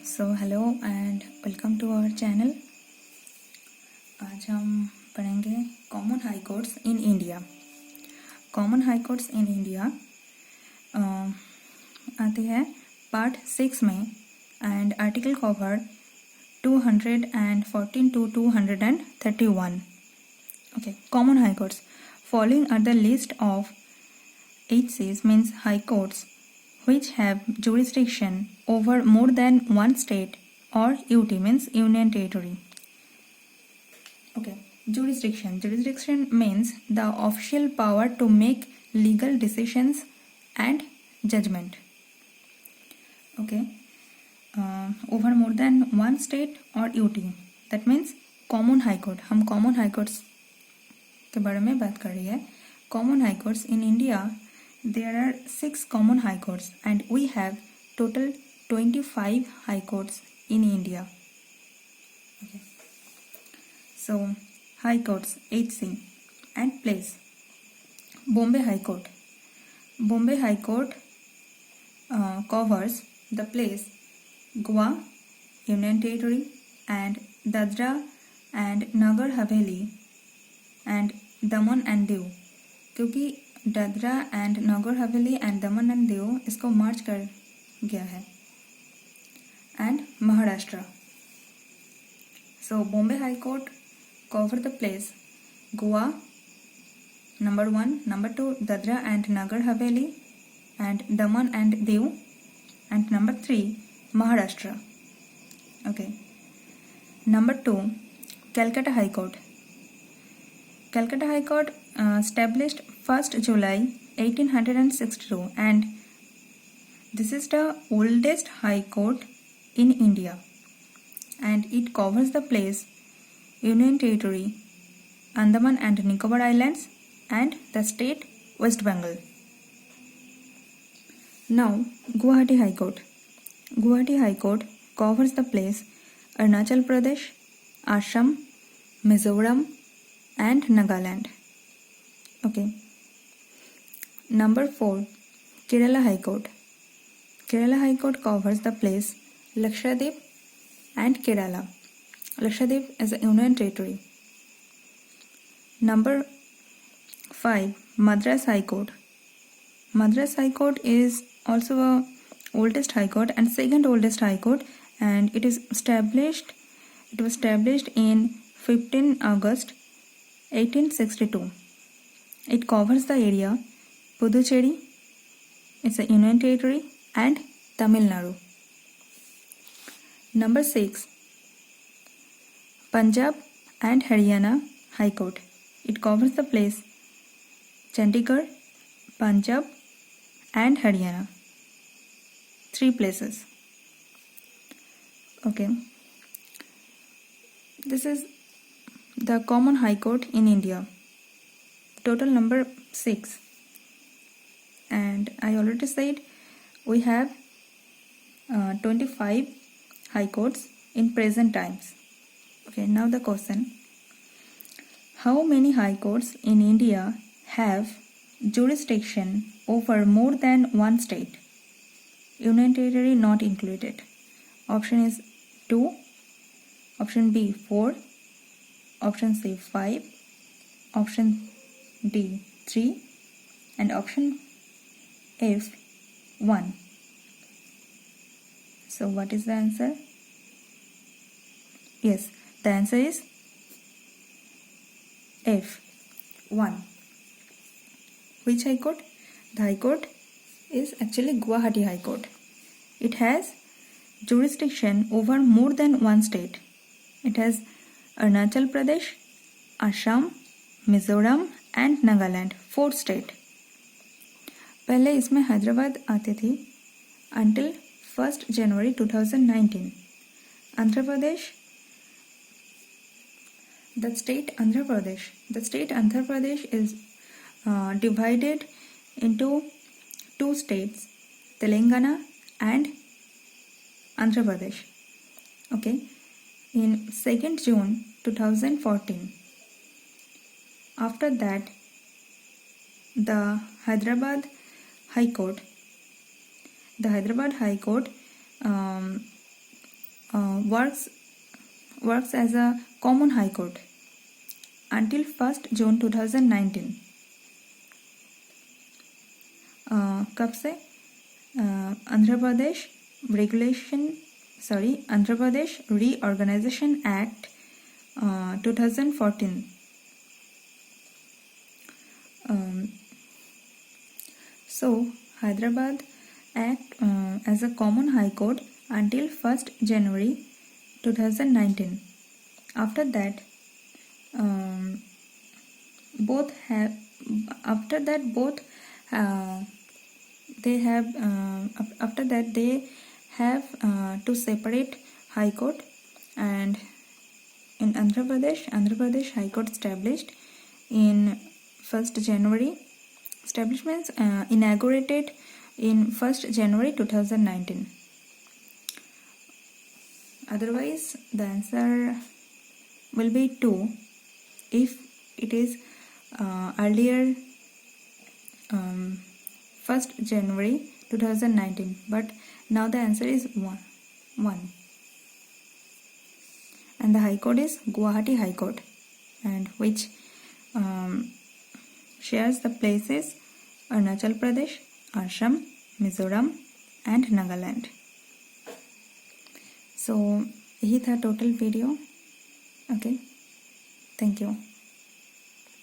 Hello and welcome to our channel. आज हम पढ़ेंगे common high courts in India. Common high courts in India आती है part 6 में and article cover 214 to 231. Okay, common high courts. Following are the list of HCs means high courts which have jurisdiction over more than one state or UT means union territory. Okay, jurisdiction. Jurisdiction means the official power to make legal decisions and judgment. Okay, over more than one state or UT. That means common high court. हम common high courts के बारे में बात कर रही है. Common high courts in India, there are 6 common high courts and we have total 25 high courts in India. Okay. So high courts HC and place. Bombay High Court. Bombay High Court covers the place Goa, Union Territory and Dadra and Nagar Haveli and Daman and Diu. क्योंकि Dadra and Nagar Haveli and Daman and Diu इसको मर्ज कर गया है and Maharashtra. So Bombay high court cover the place Goa number 1, number 2 Dadra and Nagar Haveli and Daman and Diu and number 3 Maharashtra. Okay, number 2 Calcutta High Court. Calcutta High Court established 1st July 1862 and this is the oldest high court in India and it covers the place Union Territory, Andaman and Nicobar Islands and the state West Bengal. Now Guwahati High Court. Guwahati High Court covers the place Arunachal Pradesh, Assam, Mizoram and Nagaland. Okay. Number 4 Kerala High Court. Kerala High Court covers the place Lakshadweep and Kerala. Lakshadweep is a union territory. Number 5 Madras High Court. Madras High Court is also a oldest high court and second oldest high court and it was established in 15 August 1862. It covers the area Puducherry, it's a union territory, and Tamil Nadu. Number 6 Punjab and Haryana High Court. It covers the place Chandigarh, Punjab and Haryana. 3 places. Okay. This is the common high court in India. Total number 6. And I already said we have 25 high courts in present times. Okay, now the question. How many high courts in India have jurisdiction over more than one state? Union territory not included. Option is 2, option B 4, option C 5, option D 3 and option F 1. So what is the answer? Yes, the answer is F 1. Which high court? The high court is actually Guwahati High Court. It has jurisdiction over more than one state. It has Arunachal Pradesh, Assam, Mizoram and Nagaland, 4 state. पहले इसमें हैदराबाद आती थी until 1st January 2019. Andhra Pradesh, the state Andhra Pradesh is divided into 2 states, Telangana and Andhra Pradesh. Okay, in 2nd June 2014. After that, the Hyderabad High Court works as a common high court until 1st June 2019. कब से? Andhra Pradesh reorganisation act 2014. So Hyderabad Act as a common high court until 1st January 2019. After that they have two separate high court, and in Andhra Pradesh High Court established in 1st January. Establishments inaugurated in 1st January 2019. Otherwise, the answer will be 2 if it is earlier 1st January 2019. But now the answer is 1. And the High Court is Guwahati High Court, and which shares the places Arunachal Pradesh, Assam, Mizoram and Nagaland. So यही था total video. Okay, thank you.